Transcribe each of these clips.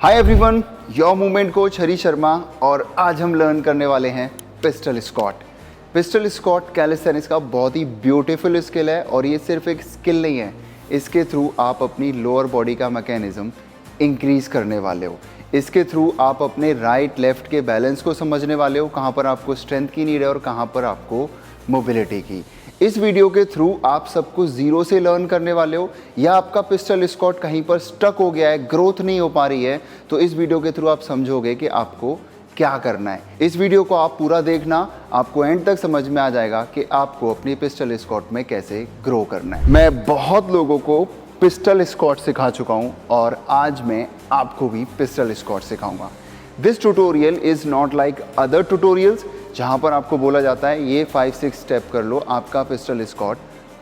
Hi everyone, your movement coach Hari Sharma और आज हम लर्न करने वाले हैं pistol squat. Pistol squat calisthenics का बहुत ही ब्यूटीफुल स्किल है और ये सिर्फ एक स्किल नहीं है, इसके थ्रू आप अपनी लोअर बॉडी का मैकेनिज्म इंक्रीज करने वाले हो। इसके थ्रू आप अपने राइट लेफ्ट के बैलेंस को समझने वाले हो, कहाँ पर आपको स्ट्रेंथ की नीड है और कहाँ पर आपको मोबिलिटी की। इस वीडियो के थ्रू आप सब कुछ जीरो से लर्न करने वाले हो, या आपका पिस्टल स्क्वाट कहीं पर स्टक हो गया है, ग्रोथ नहीं हो पा रही है, तो इस वीडियो के थ्रू आप समझोगे कि आपको क्या करना है। इस वीडियो को आप पूरा देखना, आपको एंड तक समझ में आ जाएगा कि आपको अपनी पिस्टल स्क्वाट में कैसे ग्रो करना है। मैं बहुत लोगों को पिस्टल स्क्वाट सिखा चुका हूँ और आज मैं आपको भी पिस्टल स्क्वाट सिखाऊंगा। This tutorial is not like other tutorials जहाँ पर आपको बोला जाता है ये 5-6 स्टेप कर लो, आपका पिस्टल स्क्वाट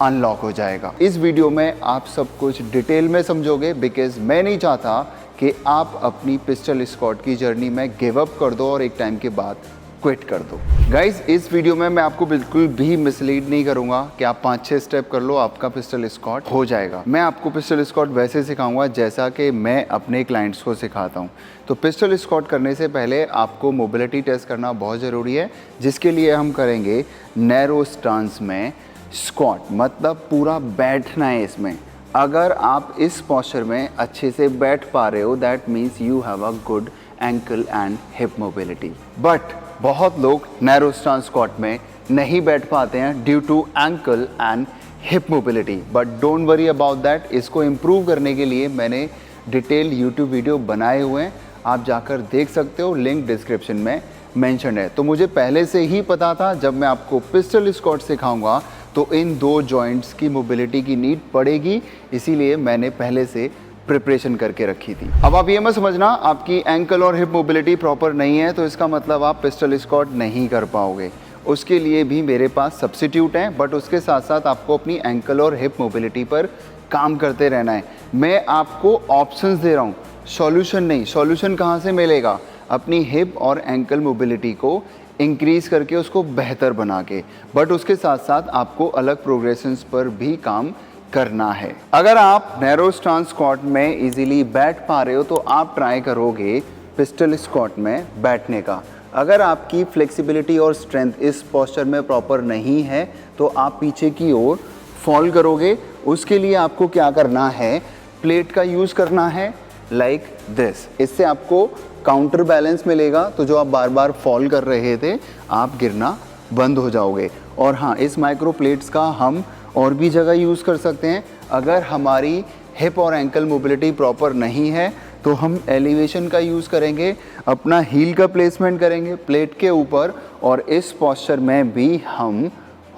अनलॉक हो जाएगा। इस वीडियो में आप सब कुछ डिटेल में समझोगे, बिकॉज मैं नहीं चाहता कि आप अपनी पिस्टल स्क्वाट की जर्नी में गिव अप कर दो और एक टाइम के बाद क्विट कर दो। गाइज, इस वीडियो में मैं आपको बिल्कुल भी मिसलीड नहीं करूंगा कि आप 5-6 स्टेप कर लो आपका पिस्टल स्क्वाट हो जाएगा। मैं आपको पिस्टल स्क्वाट वैसे सिखाऊंगा जैसा कि मैं अपने क्लाइंट्स को सिखाता हूं। तो पिस्टल स्क्वाट करने से पहले आपको मोबिलिटी टेस्ट करना बहुत ज़रूरी है, जिसके लिए हम करेंगे नैरो स्टांस में स्क्वाट, मतलब पूरा बैठना है इसमें। अगर आप इस पोस्चर में अच्छे से बैठ पा रहे हो, that means you have a good ankle and hip mobility. But बहुत लोग नैरो स्टांस स्क्वाट में नहीं बैठ पाते हैं due to ankle and hip mobility. But don't worry about that, इसको इम्प्रूव करने के लिए मैंने डिटेल यूट्यूब वीडियो बनाए हुए हैं, आप जाकर देख सकते हो, लिंक डिस्क्रिप्शन में मेंशन है। तो मुझे पहले से ही पता था जब मैं आपको पिस्टल स्क्वाट सिखाऊंगा तो इन दो जॉइंट्स की मोबिलिटी की नीड पड़ेगी, इसीलिए मैंने पहले से प्रिपरेशन करके रखी थी। अब आप ये मत समझना आपकी एंकल और हिप मोबिलिटी प्रॉपर नहीं है तो इसका मतलब आप पिस्टल स्क्वाट नहीं कर पाओगे। उसके लिए भी मेरे पास सब्स्टिट्यूट हैं, बट उसके साथ साथ आपको अपनी एंकल और हिप मोबिलिटी पर काम करते रहना है। मैं आपको ऑप्शंस दे रहा हूँ, सॉल्यूशन नहीं। सॉल्यूशन कहाँ से मिलेगा? अपनी हिप और एंकल मोबिलिटी को इंक्रीज करके, उसको बेहतर बना के, बट उसके साथ साथ आपको अलग प्रोग्रेशंस पर भी काम करना है। अगर आप नैरो स्टांस स्क्वाट में इजीली बैठ पा रहे हो तो आप ट्राई करोगे पिस्टल स्क्वाट में बैठने का। अगर आपकी फ्लेक्सिबिलिटी और स्ट्रेंथ इस पोस्चर में प्रॉपर नहीं है तो आप पीछे की ओर फॉल करोगे। उसके लिए आपको क्या करना है, प्लेट का यूज़ करना है लाइक दिस। इससे आपको काउंटर बैलेंस मिलेगा, तो जो आप बार बार फॉल कर रहे थे आप गिरना बंद हो जाओगे। और हाँ, इस माइक्रो प्लेट्स का हम और भी जगह यूज़ कर सकते हैं। अगर हमारी हिप और एंकल मोबिलिटी प्रॉपर नहीं है तो हम एलिवेशन का यूज़ करेंगे, अपना हील का प्लेसमेंट करेंगे प्लेट के ऊपर, और इस पोस्चर में भी हम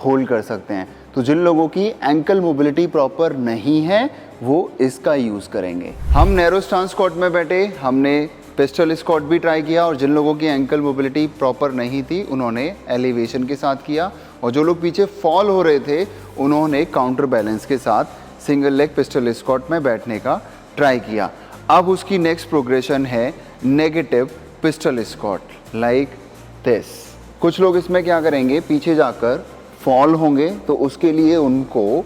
होल्ड कर सकते हैं। तो जिन लोगों की एंकल मोबिलिटी प्रॉपर नहीं है वो इसका यूज़ करेंगे। हम नैरो स्टांस स्क्वाट में बैठे, हमने पिस्टल स्क्वाट भी ट्राई किया, और जिन लोगों की एंकल मोबिलिटी प्रॉपर नहीं थी उन्होंने एलिवेशन के साथ किया, और जो लोग पीछे फॉल हो रहे थे उन्होंने काउंटर बैलेंस के साथ सिंगल लेग पिस्टल स्क्वाट में बैठने का ट्राई किया। अब उसकी नेक्स्ट प्रोग्रेशन है negative pistol squat like this. कुछ लोग इसमें क्या करेंगे, पीछे जाकर फॉल होंगे, तो उसके लिए उनको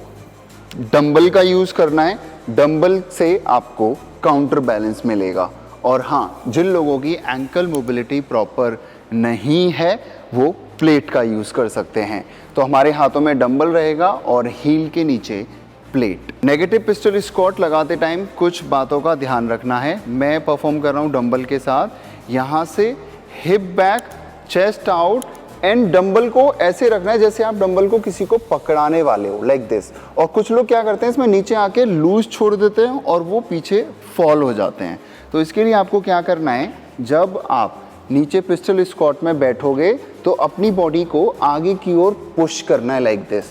डंबल का यूज़ करना है। डंबल से आपको काउंटर बैलेंस मिलेगा। और हाँ, जिन लोगों की एंकल मोबिलिटी प्रॉपर नहीं है वो प्लेट का यूज़ कर सकते हैं। तो हमारे हाथों में डंबल रहेगा और हील के नीचे प्लेट। नेगेटिव पिस्टल स्क्वाट लगाते टाइम कुछ बातों का ध्यान रखना है। मैं परफॉर्म कर रहा हूँ डंबल के साथ। यहाँ से hip back, chest out, and dumbbell को ऐसे रखना है जैसे आप डंबल को किसी को पकड़ाने वाले हो, लाइक दिस। और कुछ लोग क्या करते हैं, इसमें नीचे आके लूज छोड़ देते हैं और वो पीछे फॉल हो जाते हैं। तो इसके लिए आपको क्या करना है, जब आप नीचे पिस्टल स्क्वाट में बैठोगे तो अपनी बॉडी को आगे की ओर पुश करना है लाइक दिस।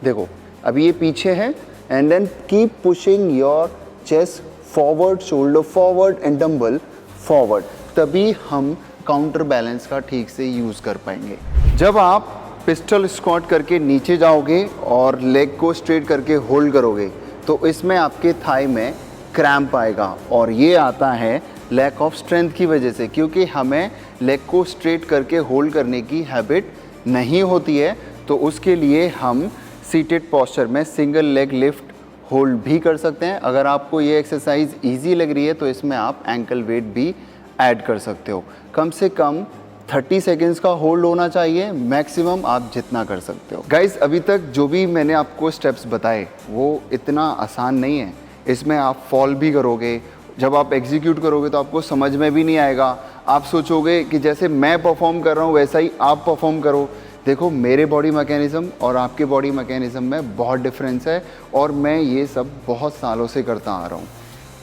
देखो अभी ये पीछे है, and then keep pushing your chest forward, shoulder forward and dumbbell forward, तभी हम काउंटर बैलेंस का ठीक से यूज़ कर पाएंगे। जब आप पिस्टल स्क्वाट करके नीचे जाओगे और लेग को स्ट्रेट करके होल्ड करोगे तो इसमें आपके थाई में क्रैम्प आएगा, और ये आता है लैक ऑफ स्ट्रेंथ की वजह से, क्योंकि हमें लेग को स्ट्रेट करके होल्ड करने की हैबिट नहीं होती है। तो उसके लिए हम सीटेड पोस्चर में सिंगल लेग लिफ्ट होल्ड भी कर सकते हैं। अगर आपको ये एक्सरसाइज ईजी लग रही है तो इसमें आप एंकल वेट भी ऐड कर सकते हो। कम से कम 30 सेकेंड्स का होल्ड होना चाहिए, मैक्सिमम आप जितना कर सकते हो। गाइस, अभी तक जो भी मैंने आपको स्टेप्स बताए वो इतना आसान नहीं है। इसमें आप फॉल भी करोगे, जब आप एग्जीक्यूट करोगे तो आपको समझ में भी नहीं आएगा। आप सोचोगे कि जैसे मैं परफॉर्म कर रहा हूँ वैसा ही आप परफॉर्म करो। देखो, मेरे बॉडी मैकेनिज़्म और आपके बॉडी मैकेनिज़्म में बहुत डिफरेंस है और मैं ये सब बहुत सालों से करता आ रहा हूँ।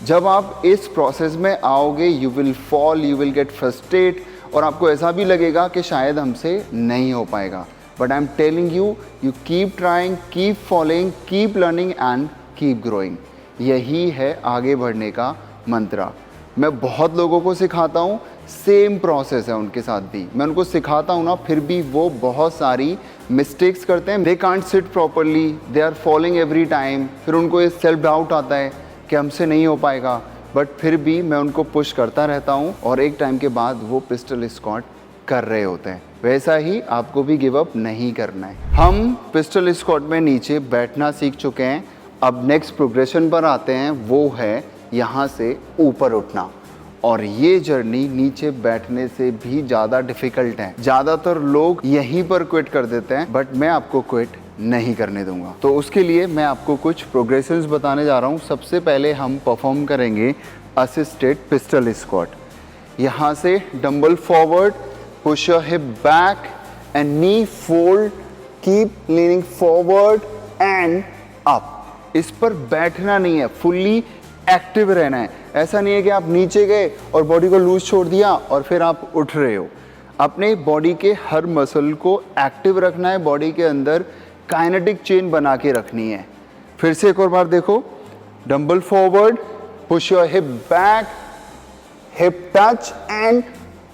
जब आप इस प्रोसेस में आओगे, you will fall, you will get frustrate और आपको ऐसा भी लगेगा कि शायद हमसे नहीं हो पाएगा। But I am telling you, you keep trying, keep following, keep learning and keep growing. यही है आगे बढ़ने का मंत्रा। मैं बहुत लोगों को सिखाता हूँ, सेम प्रोसेस है उनके साथ भी। मैं उनको सिखाता हूँ ना, फिर भी वो बहुत सारी मिस्टेक्स करते हैं। They can't sit properly, they are falling every time. फिर उनको ये सेल्फ डाउट आता है कि हमसे नहीं हो पाएगा, बट फिर भी मैं उनको पुश करता रहता हूँ और एक टाइम के बाद वो पिस्टल स्क्वाट कर रहे होते हैं। वैसा ही आपको भी गिव अप नहीं करना है। हम पिस्टल स्क्वाट में नीचे बैठना सीख चुके हैं। अब नेक्स्ट प्रोग्रेशन पर आते हैं, वो है यहाँ से ऊपर उठना। और ये जर्नी नीचे बैठने से भी ज़्यादा डिफ़िकल्ट है। ज़्यादातर लोग यहीं पर क्विट कर देते हैं, बट मैं आपको क्विट नहीं करने दूंगा। तो उसके लिए मैं आपको कुछ प्रोग्रेशंस बताने जा रहा हूँ। सबसे पहले हम परफॉर्म करेंगे असिस्टेड पिस्टल स्क्वाट। यहाँ से dumbbell forward, push your hip back and knee fold, keep leaning forward and up. इस पर बैठना नहीं है, फुल्ली एक्टिव रहना है। ऐसा नहीं है कि आप नीचे गए और बॉडी को लूज छोड़ दिया और फिर आप उठ रहे हो। अपने बॉडी के हर मसल को एक्टिव रखना है, बॉडी के अंदर काइनेटिक चेन बना के रखनी है। फिर से एक और बार देखो, dumbbell forward, push your hip back, hip touch and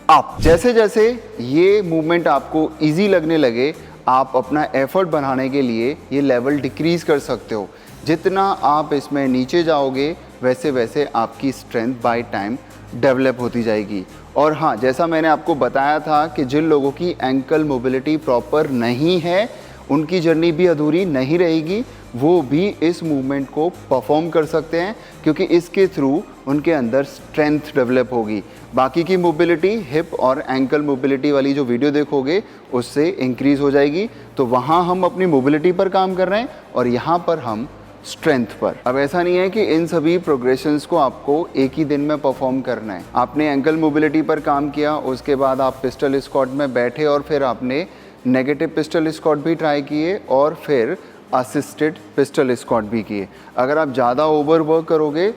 up. जैसे जैसे ये मूवमेंट आपको इजी लगने लगे, आप अपना एफर्ट बढ़ाने के लिए ये लेवल डिक्रीज कर सकते हो। जितना आप इसमें नीचे जाओगे वैसे वैसे आपकी स्ट्रेंथ बाय टाइम डेवलप होती जाएगी। और हाँ, जैसा मैंने आपको बताया था कि जिन लोगों की एंकल मोबिलिटी प्रॉपर नहीं है, उनकी जर्नी भी अधूरी नहीं रहेगी। वो भी इस मूवमेंट को परफॉर्म कर सकते हैं, क्योंकि इसके थ्रू उनके अंदर स्ट्रेंथ डेवलप होगी। बाकी की मोबिलिटी, हिप और एंकल मोबिलिटी वाली जो वीडियो देखोगे उससे इंक्रीज़ हो जाएगी। तो वहाँ हम अपनी मोबिलिटी पर काम कर रहे हैं और यहाँ पर हम स्ट्रेंथ पर। अब ऐसा नहीं है कि इन सभी प्रोग्रेशंस को आपको एक ही दिन में परफॉर्म करना है। आपने एंकल मोबिलिटी पर काम किया, उसके बाद आप पिस्टल स्क्वाट में बैठे और फिर आपने नेगेटिव पिस्टल स्क्वाट भी ट्राई किए और फिर असिस्टेड पिस्टल स्क्वाट भी किए। अगर आप ज़्यादा ओवर वर्क करोगे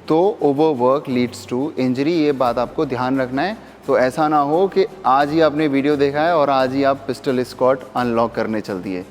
तो over work leads to injury, ये बात आपको ध्यान रखना है। तो ऐसा ना हो कि आज ही आपने वीडियो देखा है और आज ही आप पिस्टल स्क्वाट अनलॉक करने चल दिए।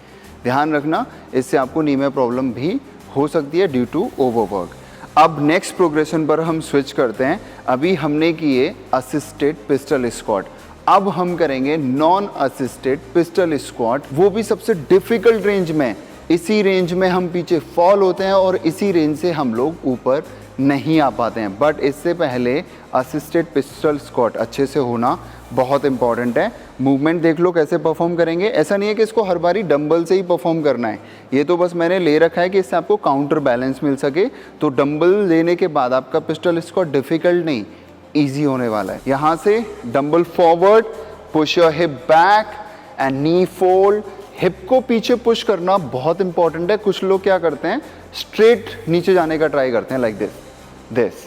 ध्यान रखना, इससे आपको नी में प्रॉब्लम भी हो सकती है ड्यू टू ओवरवर्क। अब नेक्स्ट प्रोग्रेशन पर हम स्विच करते हैं। अभी हमने किए असिस्टेड पिस्टल स्क्वाट, अब हम करेंगे नॉन असिस्टेड पिस्टल स्क्वाट, वो भी सबसे डिफिकल्ट रेंज में। इसी रेंज में हम पीछे फॉल होते हैं और इसी रेंज से हम लोग ऊपर नहीं आ पाते हैं। बट इससे पहले असिस्टेड पिस्टल स्क्वाट अच्छे से होना बहुत इंपॉर्टेंट है। मूवमेंट देख लो कैसे परफॉर्म करेंगे। ऐसा नहीं है कि इसको हर बारी डंबल से ही परफॉर्म करना है, ये तो बस मैंने ले रखा है कि इससे आपको काउंटर बैलेंस मिल सके। तो डंबल लेने के बाद आपका पिस्टल स्क्वाट डिफिकल्ट नहीं, ईजी होने वाला है। यहाँ से dumbbell forward, push your hip back and knee fold. Hip को पीछे पुश करना बहुत इंपॉर्टेंट है। कुछ लोग क्या करते हैं, स्ट्रेट नीचे जाने का ट्राई करते हैं, लाइक दिस।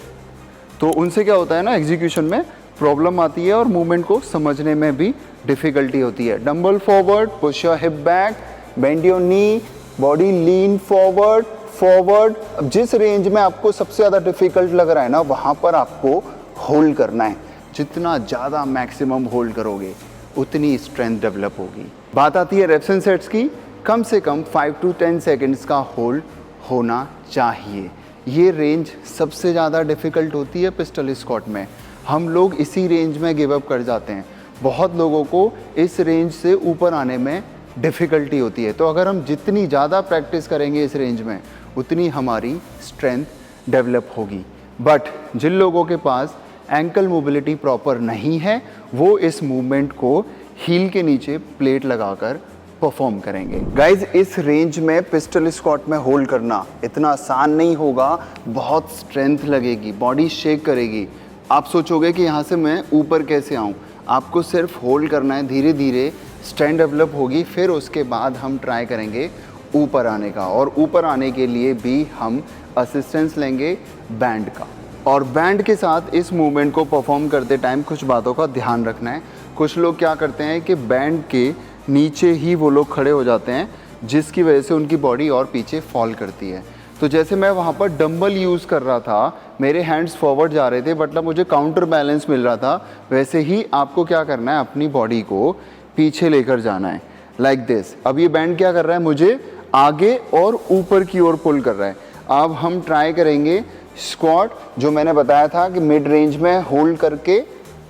तो उनसे क्या होता है ना, एग्जीक्यूशन में प्रॉब्लम आती है और मूवमेंट को समझने में भी डिफ़िकल्टी होती है। Dumbbell forward, push your hip back, bend your knee, body lean forward forward. अब जिस रेंज में आपको सबसे ज़्यादा डिफ़िकल्ट लग रहा है ना, वहाँ पर आपको होल्ड करना है। जितना ज़्यादा मैक्सिमम होल्ड करोगे उतनी स्ट्रेंथ डेवलप होगी। बात आती है रेप्स एंड सेट्स की। कम से कम 5 to 10 सेकेंड्स का होल्ड होना चाहिए। ये रेंज सबसे ज़्यादा डिफ़िकल्ट होती है पिस्टल स्क्वाट में। हम लोग इसी रेंज में गिव अप कर जाते हैं। बहुत लोगों को इस रेंज से ऊपर आने में डिफ़िकल्टी होती है। तो अगर हम जितनी ज़्यादा प्रैक्टिस करेंगे इस रेंज में, उतनी हमारी स्ट्रेंथ डेवलप होगी। बट जिन लोगों के पास एंकल मोबिलिटी प्रॉपर नहीं है, वो इस मूवमेंट को हील के नीचे प्लेट लगाकर परफॉर्म करेंगे। गाइज, इस रेंज में पिस्टल स्क्वाट में होल्ड करना इतना आसान नहीं होगा, बहुत स्ट्रेंथ लगेगी, बॉडी शेक करेगी। आप सोचोगे कि यहाँ से मैं ऊपर कैसे आऊँ, आपको सिर्फ होल्ड करना है, धीरे धीरे स्ट्रेंथ डेवलप होगी, फिर उसके बाद हम ट्राई करेंगे ऊपर आने का। और ऊपर आने के लिए भी हम असिस्टेंस लेंगे बैंड का। और बैंड के साथ इस मूवमेंट को परफॉर्म करते टाइम कुछ बातों का ध्यान रखना है। कुछ लोग क्या करते हैं कि बैंड के नीचे ही वो लोग खड़े हो जाते हैं, जिसकी वजह से उनकी बॉडी और पीछे फॉल करती है। तो जैसे मैं वहाँ पर डंबल यूज़ कर रहा था, मेरे हैंड्स फॉरवर्ड जा रहे थे, मतलब मुझे काउंटर बैलेंस मिल रहा था, वैसे ही आपको क्या करना है, अपनी बॉडी को पीछे लेकर जाना है, लाइक दिस। अब ये बैंड क्या कर रहा है, मुझे आगे और ऊपर की ओर पुल कर रहा है। अब हम ट्राई करेंगे स्क्वाट, जो मैंने बताया था कि मिड रेंज में होल्ड करके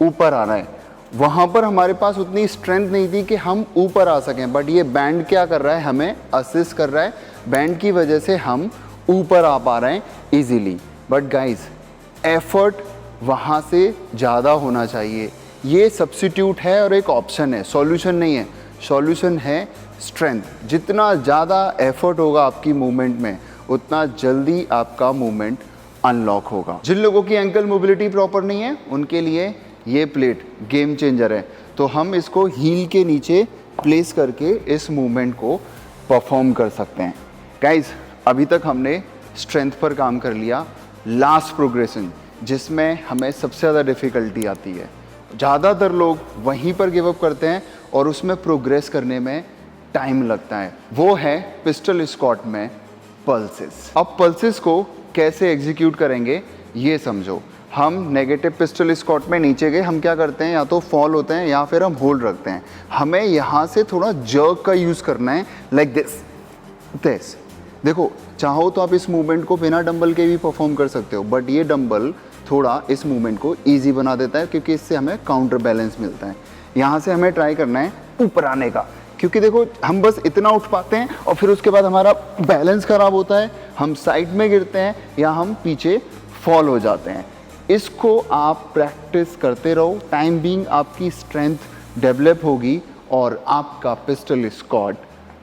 ऊपर आना है। वहाँ पर हमारे पास उतनी स्ट्रेंथ नहीं थी कि हम ऊपर आ सकें, बट ये बैंड क्या कर रहा है, हमें असिस्ट कर रहा है। बैंड की वजह से हम ऊपर आ पा रहे हैं इजीली। बट गाइस, एफर्ट वहाँ से ज़्यादा होना चाहिए। ये सब्स्टिट्यूट है और एक ऑप्शन है, सॉल्यूशन नहीं है। सॉल्यूशन है स्ट्रेंथ। जितना ज़्यादा एफर्ट होगा आपकी मूवमेंट में, उतना जल्दी आपका मूवमेंट अनलॉक होगा। जिन लोगों की एंकल मोबिलिटी प्रॉपर नहीं है, उनके लिए ये प्लेट गेम चेंजर है। तो हम इसको हील के नीचे प्लेस करके इस मूवमेंट को परफॉर्म कर सकते हैं। गाइस, अभी तक हमने स्ट्रेंथ पर काम कर लिया। लास्ट प्रोग्रेशन, जिसमें हमें सबसे ज़्यादा डिफ़िकल्टी आती है, ज़्यादातर लोग वहीं पर गिव अप करते हैं और उसमें प्रोग्रेस करने में टाइम लगता है, वो है पिस्टल स्क्वाट में पल्सेस। अब पल्सेस को कैसे एग्जीक्यूट करेंगे ये समझो। हम नेगेटिव पिस्टल स्क्वाट में नीचे गए, हम क्या करते हैं, या तो फॉल होते हैं या फिर हम होल्ड रखते हैं। हमें यहाँ से थोड़ा जर्क का यूज़ करना है, लाइक दिस। देखो, चाहो तो आप इस मूवमेंट को बिना डंबल के भी परफॉर्म कर सकते हो, बट ये डंबल थोड़ा इस मूवमेंट को ईजी बना देता है, क्योंकि इससे हमें काउंटर बैलेंस मिलता है। यहाँ से हमें ट्राई करना है ऊपर आने का, क्योंकि देखो हम बस इतना उठ पाते हैं और फिर उसके बाद हमारा बैलेंस ख़राब होता है, हम साइड में गिरते हैं या हम पीछे फॉल हो जाते हैं। इसको आप प्रैक्टिस करते रहो, टाइम बीइंग आपकी स्ट्रेंथ डेवलप होगी और आपका पिस्टल स्क्वाट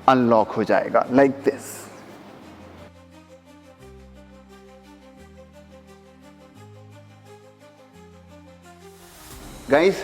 अनलॉक हो जाएगा, लाइक दिस। गाइस,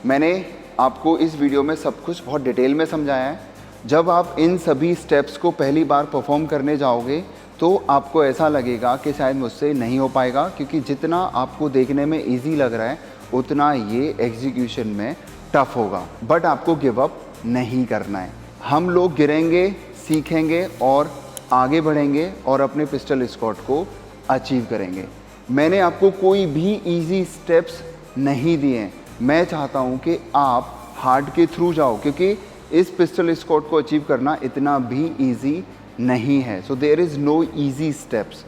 मैंने आपको इस वीडियो में सब कुछ बहुत डिटेल में समझाया है। जब आप इन सभी स्टेप्स को पहली बार परफॉर्म करने जाओगे तो आपको ऐसा लगेगा कि शायद मुझसे नहीं हो पाएगा, क्योंकि जितना आपको देखने में इजी लग रहा है उतना ये एग्जीक्यूशन में टफ होगा। बट आपको गिव अप नहीं करना है। हम लोग गिरेंगे, सीखेंगे और आगे बढ़ेंगे और अपने पिस्टल स्क्वाट को अचीव करेंगे। मैंने आपको कोई भी इजी स्टेप्स नहीं दिए हैं। मैं चाहता हूं कि आप हार्ड के थ्रू जाओ, क्योंकि इस पिस्टल स्क्वाट को अचीव करना इतना भी इजी नहीं है। So there is no easy steps,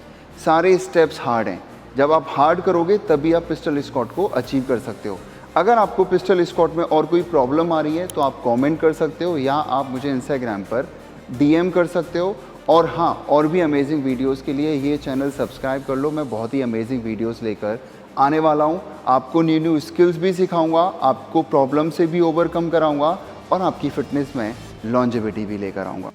सारे स्टेप्स हार्ड हैं। जब आप हार्ड करोगे तभी आप पिस्टल स्क्वाट को अचीव कर सकते हो। अगर आपको पिस्टल स्क्वाट में और कोई प्रॉब्लम आ रही है तो आप कमेंट कर सकते हो या आप मुझे इंस्टाग्राम पर DM कर सकते हो। और हाँ, और भी अमेजिंग वीडियोस के लिए ये चैनल सब्सक्राइब कर लो। मैं बहुत ही अमेजिंग वीडियोस लेकर आने वाला हूँ। आपको न्यू स्किल्स भी सिखाऊंगा, आपको प्रॉब्लम से भी ओवरकम कराऊंगा और आपकी फ़िटनेस में लॉन्जेविटी भी लेकर आऊँगा।